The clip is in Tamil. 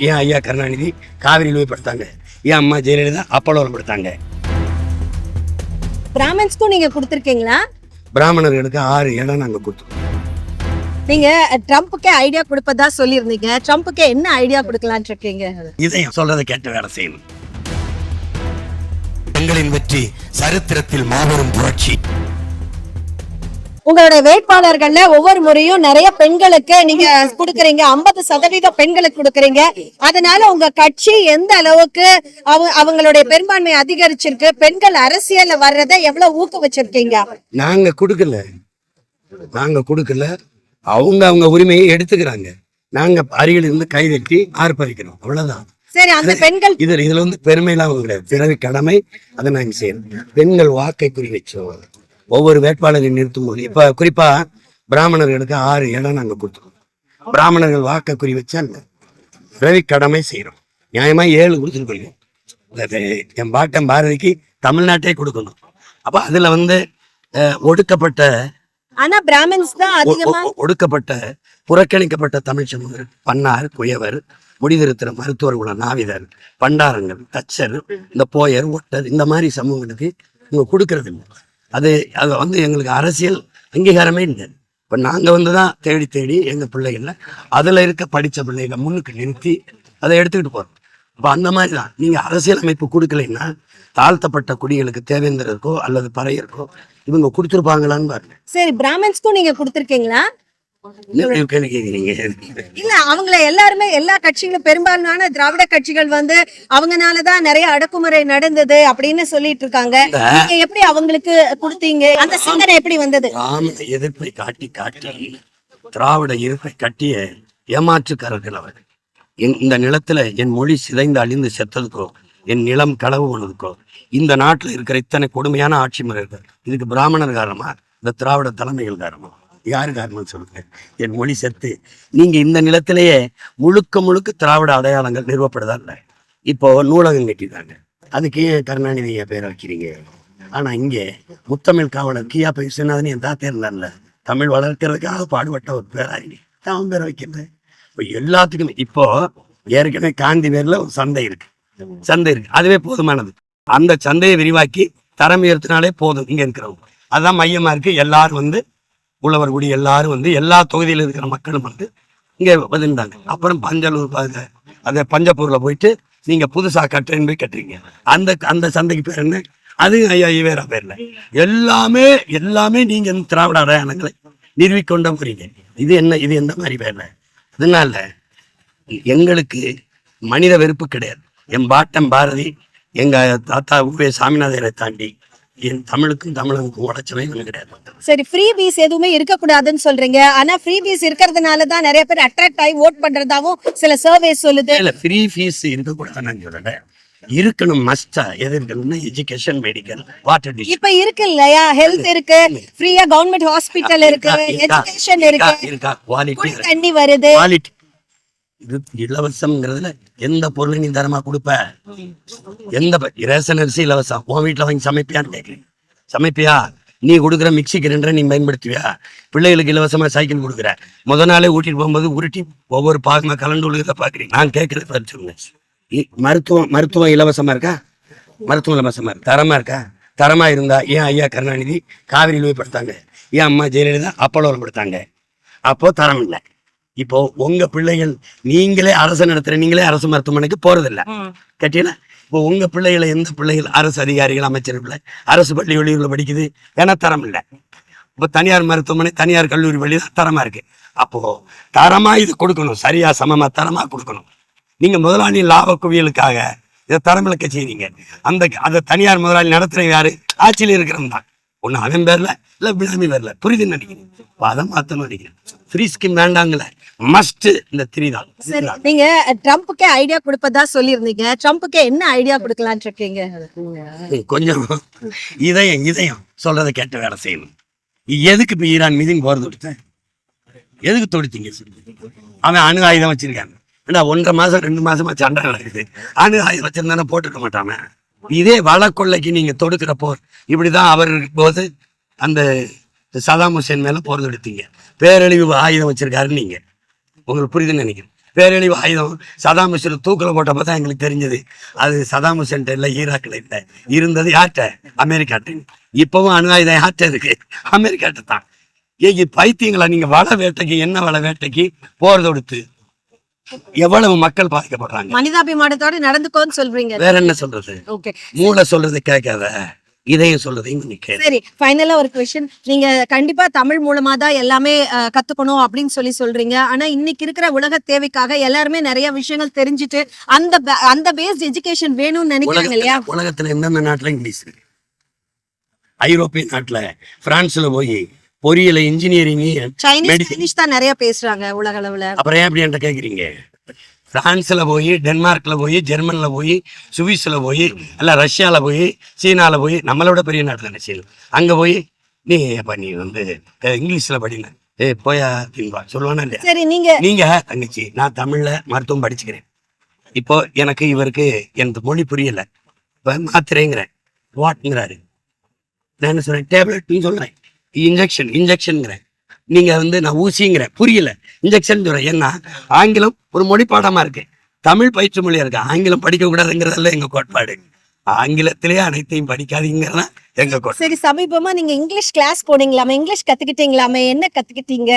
ஏன் ஐயா கருணாநிதி காவிரியில் போய் படுத்தாங்க, ஏன் அம்மா ஜெயலலிதா அப்போலோவில் படுத்தாங்க. பிராமின்ஸ்க்கும் நீங்க கொடுத்திருக்கீங்களா? பிராமணர்களுக்கு 6 இடம் நாங்கள் கொடுத்தோம். நீங்க ட்ரம்ப்புக்கே ஐடியா கொடுப்பதா சொல்லியிருந்தீங்க. ட்ரம்ப்புக்கு என்ன ஐடியா கொடுக்கலான்னு இருக்கீங்க? இதையும் சொல்றதை கேட்டு வேலை செய்யணும். எங்களின் வெற்றி சரித்திரத்தில் மாபெரும் புரட்சி. உங்களுடைய வேட்பாளர்கள்ல ஒவ்வொரு முறையும் நிறைய பெண்களுக்கு நீங்க கொடுக்கறீங்க, 50% பெண்களுக்கு கொடுக்கறீங்க. அதனால உங்க கட்சி எந்த அளவுக்கு அவங்களுடைய பெரும்பான்மை அதிகரிச்சிருக்கு, பெண்கள் அரசியல்ல வர்றதை எவ்வளவு ஊக்குவிச்சிருக்கீங்க? நாங்க கொடுக்கல, அவங்க உரிமையை எடுத்துக்கிறாங்க. நாங்க அருகில் இருந்து கைதட்டி ஆர்ப்பரிக்கிறோம், அவ்வளவுதான். சரி, அந்த பெண்கள் இதுல வந்து பெருமையெல்லாம் கிடையாது, பிறவி கடமை. அதை நாங்க செய்யணும். பெண்கள் வாக்கை குறி வச்சோம். ஒவ்வொரு வேட்பாளரை நிறுத்தும் போது இப்ப குறிப்பா பிராமணர்களுக்கு 6 இடம் நாங்க கொடுத்துருக்கோம். பிராமணர்கள் வாக்கை குறி வச்சா பிறவி கடமை செய்யறோம். நியாயமா 7 கொடுத்துருக்கோம். என் பாட்டன் பாரதிக்கு தமிழ்நாட்டே கொடுக்கணும். அப்ப அதுல வந்து ஒடுக்கப்பட்ட, ஆனா பிராமின்ஸ் தான் அதிகமா ஒடுக்கப்பட்ட புறக்கணிக்கப்பட்ட தமிழ் சமூகம், பன்னார், குயவர், முடிதிருத்திர மருத்துவர் குல நாவிதர், பண்டாரங்கள், தச்சர், இந்த போயர், ஒட்டர், இந்த மாதிரி சமூகங்களுக்கு இவங்க கொடுக்கறது இல்லை. அது வந்து எங்களுக்கு அரசியல் அங்கீகாரமே இல்லை. இப்போ நாங்கள் வந்து தான் தேடி எங்கள் பிள்ளைகள அதில் இருக்க படித்த பிள்ளைகளை முன்னுக்கு நிறுத்தி அதை எடுத்துக்கிட்டு போகிறோம். அப்போ அந்த மாதிரி தான் நீங்கள் அரசியல் அமைப்பு கொடுக்கலைன்னா தாழ்த்தப்பட்ட குடிகளுக்கு, தேவேந்திரருக்கோ அல்லது பறையருக்கோ இவங்க கொடுத்துருப்பாங்களான்னு பாருங்க. சரி, பிராமின்ஸ்க்கும் நீங்க கொடுத்துருக்கீங்களா? கேட்குறீங்க. இல்ல, அவங்கள எல்லாருமே, எல்லா கட்சிகளும், பெரும்பாலான திராவிட கட்சிகள் வந்து அவங்கனாலதான் நிறைய அடக்குமுறை நடந்தது அப்படின்னு சொல்லிட்டு இருக்காங்க. நீங்க எப்படி அவங்களுக்கு கொடுத்தீங்க? அந்த சிந்தனை எப்படி வந்தது? எதிர்ப்பை காட்டி திராவிட இருப்பை கட்டிய ஏமாற்றுக்காரர்கள் அவர். இந்த நிலத்துல என் மொழி சிதைந்து அழிந்து செத்ததுக்கோ, என் நிலம் களவு போனதுக்கோ, இந்த நாட்டுல இருக்கிற இத்தனை கொடுமையான ஆட்சி முறைகள், இதுக்கு பிராமணர் காரணமா, இந்த திராவிட தலைமைகள் காரணமா? யாரு காரணம் சொல்லுங்க? என் மொழி செத்து நீங்க இந்த நிலத்திலேயே முழுக்க திராவிட அடையாளங்கள் நிறுவப்படுதா இல்லை? இப்போ நூலகம் கட்டிட்டாங்க, அதுக்கு ஏன் கருணாநிதியை பேரை வைக்கிறீங்க? ஆனா இங்கே முத்தமிழ் காவலர் கியா பேசுனாதுன்னு என் தாத்தே இருந்தான்ல, தமிழ் வளர்க்கறதுக்காக பாடுபட்ட ஒரு பேராளி, அவன் பேரை வைக்கிறேன். இப்போ எல்லாத்துக்குமே இப்போ ஏற்கனவே காந்தி பேர்ல ஒரு சந்தை இருக்கு, அதுவே போதுமானது. அந்த சந்தையை விரிவாக்கி தரம் உயர்த்தினாலே போதும். இங்க இருக்கிறவங்க அதுதான் மையமா இருக்கு. எல்லாரும் வந்து உழவர் குடி எல்லாரும் வந்து எல்லா தொகுதியில இருக்கிற மக்களும் வந்து இங்க வந்துட்டாங்க. அப்புறம் பஞ்சலூர், அதை பஞ்சப்பூர்ல போயிட்டு நீங்க புதுசா கட்டுறேன்னு போய் கட்டுறீங்க. அந்த சந்தைக்கு பேர் என்ன? அது ஐயா வேற பேர்ல. எல்லாமே நீங்க திராவிட அடையாளங்களை நிறுவிக்கொண்ட போறீங்க. இது எந்த மாதிரி பேர்ல? அதனால எங்களுக்கு மனித வெறுப்பு கிடையாது. என் பாட்டன் பாரதி, எங்க தாத்தா உவே சாமிநாதரை தாண்டி என் தமிழுக்கும் உடைச்சவே கிடையாது. சரி, ஃப்ரீ பீஸ் எதுவுமே இருக்கக்கூடாதுன்னு சொல்றீங்க. ஆனா ஃப்ரீ பீஸ் இருக்கிறதுனாலதான் நிறைய பேர் அட்ராக்ட் ஆகி ஓட் பண்றதாவும் சில சர்வே சொல்லுது. இல்ல, ஃப்ரீ ஃபீஸ் இருக்கக்கூடாதுன்னு சொல்லல, இருக்கணும். மஸ்டா எது இருக்கணும்னா எஜுகேஷன், மெடிக்கல், வாட்டர். இப்ப இருக்கு இல்லையா, ஹெல்த் இருக்கு, ஃப்ரீயா கவர்மெண்ட் ஹாஸ்பிட்டல் இருக்கு, எஜுகேஷன் இருக்கு, குவாலிட்டி தண்ணி வருது. குவாலிட்டி இது இலவசம்ங்கிறதுல எந்த பொருளை நீ தரமா கொடுப்ப? எந்த ரேஷன் அரிசி இலவசம், உன் வீட்டுல வாங்கி சமைப்பியான்னு கேட்குறீங்க. சமைப்பியா? நீ கொடுக்குற மிக்சி கிரைண்டரை நீ பயன்படுத்துவியா? பிள்ளைகளுக்கு இலவசமா சைக்கிள் கொடுக்குற, முத நாளே ஊட்டிட்டு போகும்போது உருட்டி ஒவ்வொரு பாகமா கலந்து உழுகிறத பாக்குறீங்க. நான் கேட்கறது படிச்சுங்க. மருத்துவம் இலவசமா இருக்கா? மருத்துவம் இலவசமா இருக்கு, தரமா இருக்கா? தரமா இருந்தா ஏன் ஐயா கருணாநிதி காவிரியில் போய் படுத்தாங்க, ஏன் அம்மா ஜெயலலிதா அப்போலோவில் படுத்தாங்க? அப்போ தரம் இல்லை. இப்போ உங்க பிள்ளைகள், நீங்களே அரசு நடத்துற, நீங்களே அரசு மருத்துவமனைக்கு போறதில்லை கேட்டீங்களா? இப்போ உங்க பிள்ளைகளை, எந்த பிள்ளைகள் அரசு அதிகாரிகள், அமைச்சர்கள் அரசு பள்ளி வெளியூர்ல படிக்குது? ஏன்னா தரம் இல்லை. இப்போ தனியார் மருத்துவமனை, தனியார் கல்லூரி வழி தான் தரமா இருக்கு. அப்போ தரமா இது கொடுக்கணும், சரியா சமமா தரமா கொடுக்கணும். நீங்க முதலாளி லாப குவியலுக்காக இதை தரமிழக்க செய்றீங்க. அந்த தனியார் முதலாளி நடத்துற யாரு? ஆட்சியில் இருக்கிறவங்க தான். ஒண்ணு அவன் பேர்ல இல்ல பினாமி பேர்ல, புரியுதுன்னு நினைக்கிறேன். அதை மாத்தணும் நினைக்கிறேன். ஃப்ரீ ஸ்கீம் வேண்டாங்கல்ல, மஸ்ட் இந்த 3 தான். சரி, நீங்க ட்ரம்ப்புக்கே ஐடியா கொடுப்பதா சொல்லியிருந்தீங்க. ட்ரம்ப்புக்கே என்ன ஐடியா கொடுக்கலான்னு இருக்கீங்க? கொஞ்சம் இதயம் சொல்றதை கேட்டு வேலை செய்யணும். எதுக்கு இப்ப ஈரான் மீது போறது தொடுத்த? எதுக்கு தொடுத்தீங்க? அவன் அணு ஆயுதம் வச்சிருக்காங்க. 1.5 மாசம் 2 மாசமா சண்டை நடக்குது. அணு ஆயுதம் வச்சிருந்தானே போட்டுக்க மாட்டாம. இதே வளக்கொள்ளைக்கு நீங்க தொடுக்கிற போர் இப்படிதான். அவர் போது அந்த சதாம் ஹுசேன் மேல போர் தொடுத்தீங்க. பேரழிவு ஆயுதம் வச்சிருக்காருன்னு நீங்க, உங்களுக்கு புரியுதுன்னு நினைக்கிறேன். பேரழிவு ஆயுதம் சதாம் ஹுசேன் தூக்கில் போட்டப்ப தான் எங்களுக்கு தெரிஞ்சது அது சதாம் ஹுசேன் இல்லை, ஈராக்கில் இல்லை, இருந்தது யார்கிட்ட? அமெரிக்காட்ட. இப்பவும் அணு ஆயுதம் யார்கிட்ட இருக்கு? அமெரிக்காட்ட தான். ஏய் பைத்தியங்களா நீங்க, வள வேட்டைக்கு என்ன வள வேட்டைக்கு போறது கொடுத்து எவ்வளவு மக்கள் பாதிக்கப்படுறாங்க. மனிதாபிமானத்தோட நடந்துக்கோன்னு சொல்றீங்க. வேற என்ன சொல்றது? ஓகே, மூளை சொல்றது கேட்காத, இதையும் சொல்றதையும் நீ கேளு. சரி, ஃபைனலா ஒரு கொஸ்டின். நீங்க கண்டிப்பா தமிழ் மூலமா தான் எல்லாமே கத்துக்கணும் அப்படின்னு சொல்றீங்க. ஆனா இன்னைக்கு இருக்கிற உலக தேவைக்காக எல்லாருமே நிறைய விஷயங்கள் தெரிஞ்சுட்டு அந்த பேஸ்ட் எஜுகேஷன் வேணும்னு நினைக்கிறாங்க இல்லையா? உலகத்துல எந்தெந்த நாட்டுல இங்கிலீஷ் இருக்கு? ஐரோப்பிய நாட்டுல பிரான்ஸ்ல போய் பொறியியல், இன்ஜினியரிங், சைனீஸ் தான் நிறைய பேசுறாங்க உலக அளவுல. அப்புறம் ஏன் அப்படி என்கிட்ட கேக்குறீங்க? பிரான்ஸ்ல போய், டென்மார்க்ல போய், ஜெர்மன்ல போய், சுவிஸ்ல போய், இல்ல ரஷ்யால போய், சீனால போய், நம்மளோட பெரிய நாட்டுல என்ன செய்யணும்? அங்க போய் நீ வந்து இங்கிலீஷ்ல படிங்க, போயா அப்படின்பா சொல்லுவானா இல்லையா? சரி, நீங்க தங்கச்சி, நான் தமிழ்ல மருத்துவம் படிச்சுக்கிறேன். இப்போ எனக்கு இவருக்கு எனக்கு மொழி புரியல, இப்ப மாத்திரைங்கிறேன், வாட்ங்கிறாரு, நான் என்ன சொல்றேன்? டேப்லெட் சொல்றேன், இன்ஜெக்ஷன்ங்கிறேன். நீங்க நான் ஊசிங்கிறேன், புரியல, இன்ஜெக்ஷன் சொல்றேன். ஏன்னா ஆங்கிலம் ஒரு மொழி பாடமா இருக்கு, தமிழ் பயிற்று மொழியா இருக்கு. ஆங்கிலம் படிக்க கூடாதுங்கிறதல்ல எங்க கோட்பாடு, ஆங்கிலத்திலேயே அனைத்தையும் படிக்காதீங்கிறதா எங்க கோட்பாடு. சரி, சமீபமா நீங்க இங்கிலீஷ் கிளாஸ் போனீங்களாமே, இங்கிலீஷ் கத்துக்கிட்டீங்களாமே, என்ன கத்துக்கிட்டீங்க?